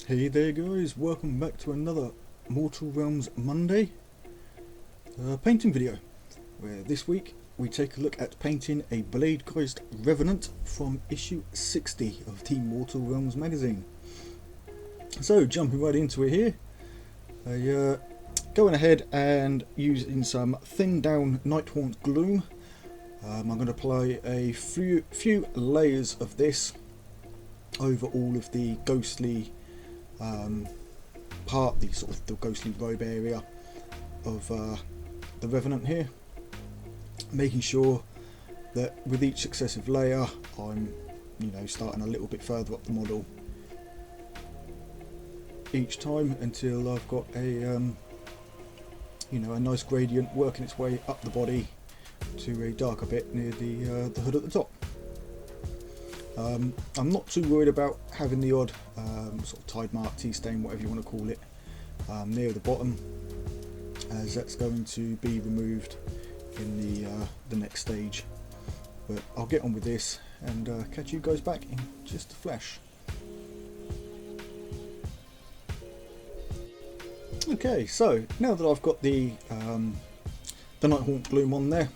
Hey there guys, welcome back to another Mortal Realms Monday painting video, where this week we take a look at painting a Bladegheist Revenant from issue 60 of the Mortal Realms magazine. So jumping right into it here, going ahead and using some thinned down Nighthaunt Gloom. I'm going to apply a few layers of this over all of the ghostly part, the sort of the ghostly robe area of the Revenant here, making sure that with each successive layer I'm starting a little bit further up the model each time until I've got a a nice gradient working its way up the body to a darker bit near the hood at the top. I'm not too worried about having the odd sort of tide mark, tea stain, whatever you want to call it, near the bottom, as that's going to be removed in the next stage. But I'll get on with this and catch you guys back in just a flash. Okay, so now that I've got the Nighthaunt Gloom on there,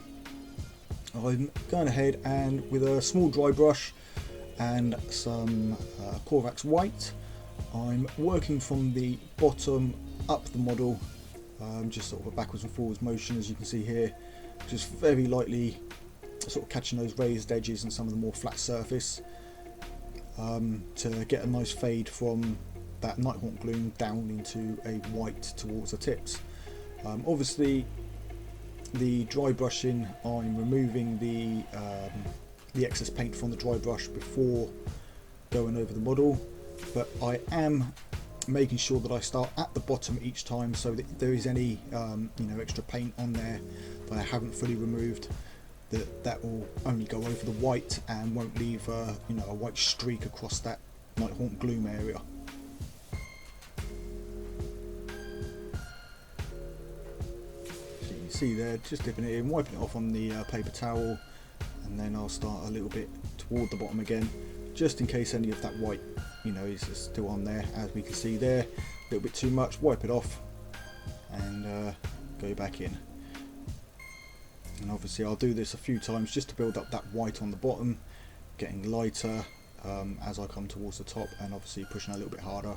I'm going ahead and with a small dry brush and some Korvax white, I'm working from the bottom up the model, just sort of a backwards and forwards motion, as you can see here, just very lightly sort of catching those raised edges and some of the more flat surface, to get a nice fade from that Nighthaunt Gloom down into a white towards the tips. Obviously the dry brushing, I'm removing the excess paint from the dry brush before going over the model, but I am making sure that I start at the bottom each time, so that if there is any extra paint on there that I haven't fully removed, that will only go over the white and won't leave a white streak across that Nighthaunt Gloom area. So you can see there, just dipping it in, wiping it off on the paper towel, and then I'll start a little bit toward the bottom again, just in case any of that white is still on there. As we can see there, a little bit too much, wipe it off and go back in. And obviously I'll do this a few times just to build up that white on the bottom, getting lighter as I come towards the top, and obviously pushing a little bit harder,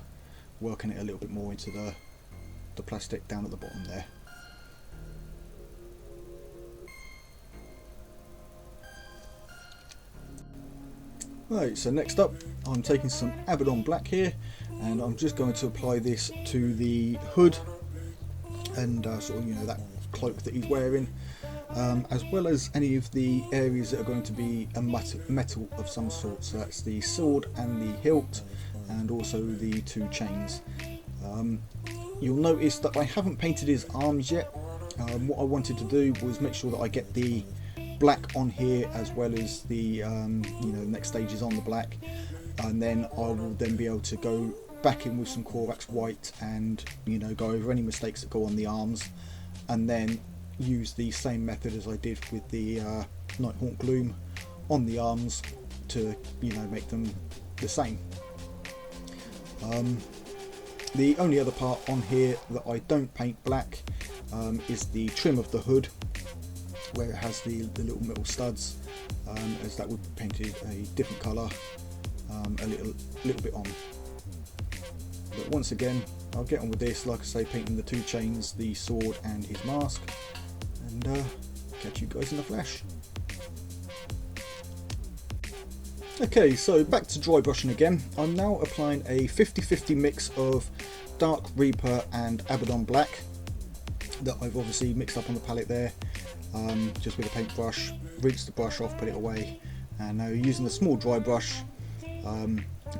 working it a little bit more into the plastic down at the bottom there. Right, so next up I'm taking some Abaddon Black here, and I'm just going to apply this to the hood and sort of that cloak that he's wearing, as well as any of the areas that are going to be a metal of some sort. So that's the sword and the hilt, and also the two chains. You'll notice that I haven't painted his arms yet. What I wanted to do was make sure that I get the black on here, as well as the the next stages on the black, and then I will then be able to go back in with some Korvax white and go over any mistakes that go on the arms, and then use the same method as I did with the Nighthaunt Gloom on the arms to make them the same. The only other part on here that I don't paint black is the trim of the hood, where it has the little metal studs, as that would be painted a different colour, a little bit on. But once again, I'll get on with this, like I say, painting the two chains, the sword and his mask, and catch you guys in the flash. Okay, so back to dry brushing again. I'm now applying a 50-50 mix of Dark Reaper and Abaddon Black that I've obviously mixed up on the palette there, just with a paintbrush, rinse the brush off, put it away, and now using a small dry brush,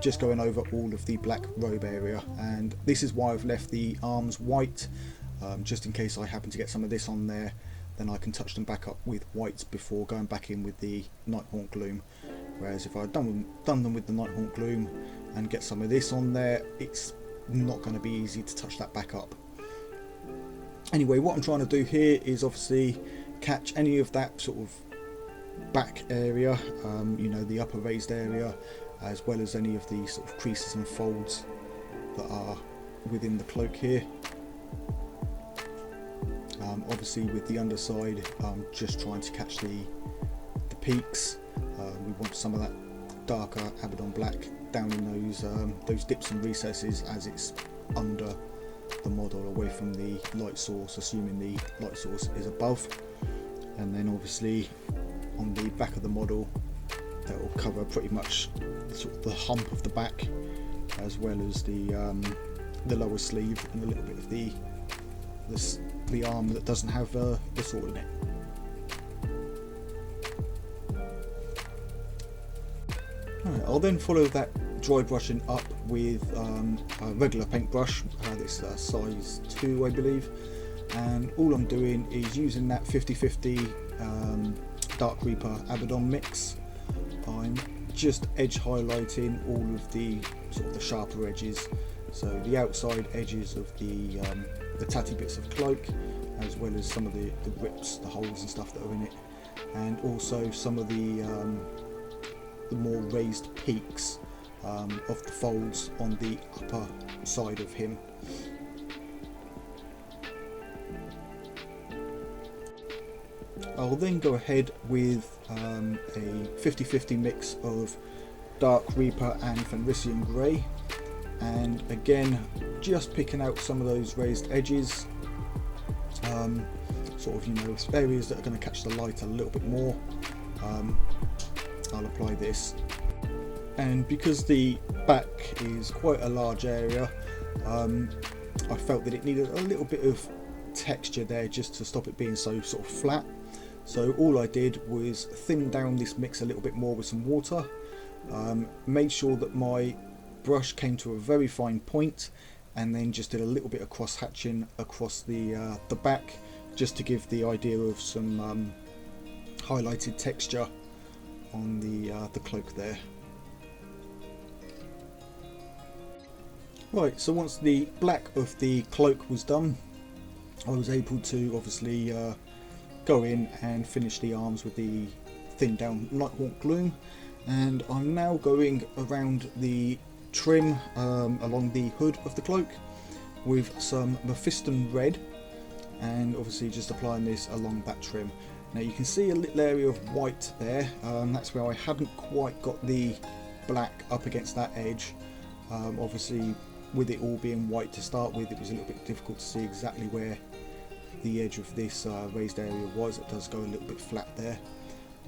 just going over all of the black robe area. And this is why I've left the arms white, just in case I happen to get some of this on there, then I can touch them back up with white before going back in with the Nighthaunt Gloom. Whereas if I'd done them with the Nighthaunt Gloom and get some of this on there, it's not going to be easy to touch that back up. Anyway, what I'm trying to do here is obviously catch any of that sort of back area, the upper raised area, as well as any of the sort of creases and folds that are within the cloak here. Obviously with the underside, I'm just trying to catch the peaks. We want some of that darker Abaddon black down in those dips and recesses as it's under the model, away from the light source, assuming the light source is above. And then obviously on the back of the model, that will cover pretty much sort of the hump of the back, as well as the lower sleeve and a little bit of the arm that doesn't have the sword in it. Right, I'll then follow that dry brushing up with a regular paintbrush, this size 2 I believe, and all I'm doing is using that 50/50 Dark Reaper Abaddon mix. I'm just edge highlighting all of the sort of the sharper edges, so the outside edges of the tatty bits of cloak, as well as some of the rips, the holes and stuff that are in it, and also some of the more raised peaks of the folds on the upper side of him. I'll then go ahead with a 50/50 mix of Dark Reaper and Fenrisian Grey, and again just picking out some of those raised edges, sort of, you know, areas that are going to catch the light a little bit more. I'll apply this, and because the back is quite a large area, I felt that it needed a little bit of texture there just to stop it being so sort of flat. So all I did was thin down this mix a little bit more with some water, made sure that my brush came to a very fine point, and then just did a little bit of cross hatching across the back, just to give the idea of some highlighted texture on the cloak there. Right, so once the black of the cloak was done, I was able to obviously go in and finish the arms with the thinned down Nighthawk Gloom, and I'm now going around the trim along the hood of the cloak with some Mephiston Red, and obviously just applying this along that trim. Now you can see a little area of white there, that's where I hadn't quite got the black up against that edge. Obviously with it all being white to start with, it was a little bit difficult to see exactly where the edge of this raised area was. It does go a little bit flat there,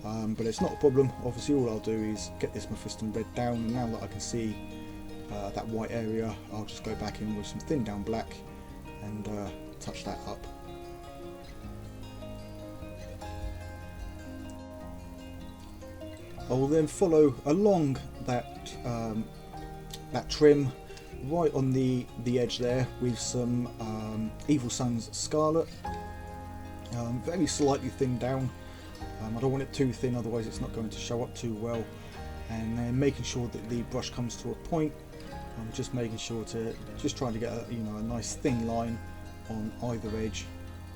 but it's not a problem. Obviously all I'll do is get this Mephiston Red down, and now that I can see that white area, I'll just go back in with some thin down black and touch that up. I will then follow along that that trim right on the edge there with some Evil Sun's Scarlet, very slightly thinned down. I don't want it too thin, otherwise it's not going to show up too well. And then making sure that the brush comes to a point. I'm just making sure to just trying to get a, a nice thin line on either edge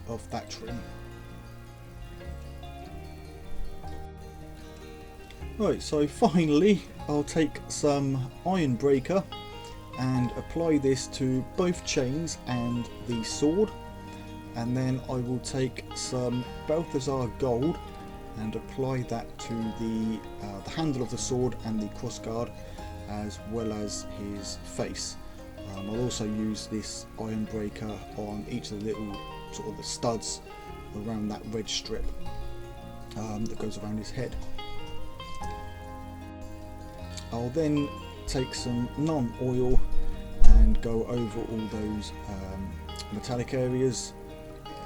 of that trim. Right, so finally I'll take some Iron Breaker and apply this to both chains and the sword, and then I will take some Balthazar Gold and apply that to the handle of the sword and the crossguard, as well as his face. I'll also use this Iron Breaker on each of the little sort of the studs around that red strip that goes around his head. I'll then take some non-oil and go over all those metallic areas,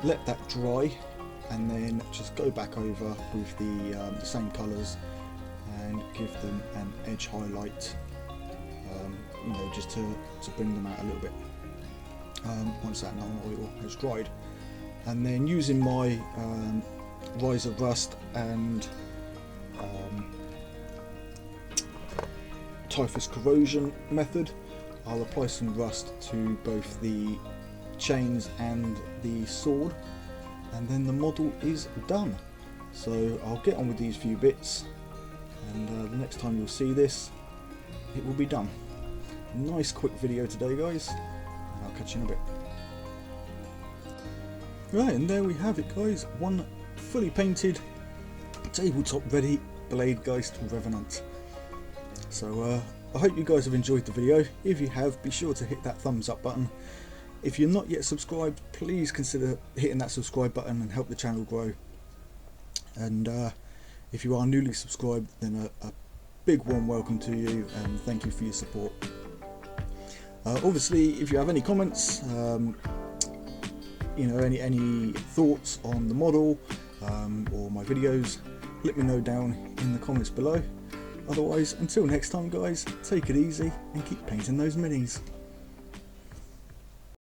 let that dry, and then just go back over with the same colours and give them an edge highlight, just to bring them out a little bit once that non-oil has dried. And then using my Rise of Rust and Typhus Corrosion method, I'll apply some rust to both the chains and the sword, and then the model is done. So I'll get on with these few bits, and the next time you'll see this, it will be done. nice quick video today, guys, and I'll catch you in a bit. Right, and there we have it, guys. One fully painted, tabletop ready Bladegheist revenant. So I hope you guys have enjoyed the video. If you have, be sure to hit that thumbs up button. If you're not yet subscribed, please consider hitting that subscribe button and help the channel grow. And if you are newly subscribed, then a big warm welcome to you, and thank you for your support. Obviously, if you have any comments, you know, any thoughts on the model or my videos, let me know down in the comments below. Otherwise, until next time, guys, take it easy and keep painting those minis.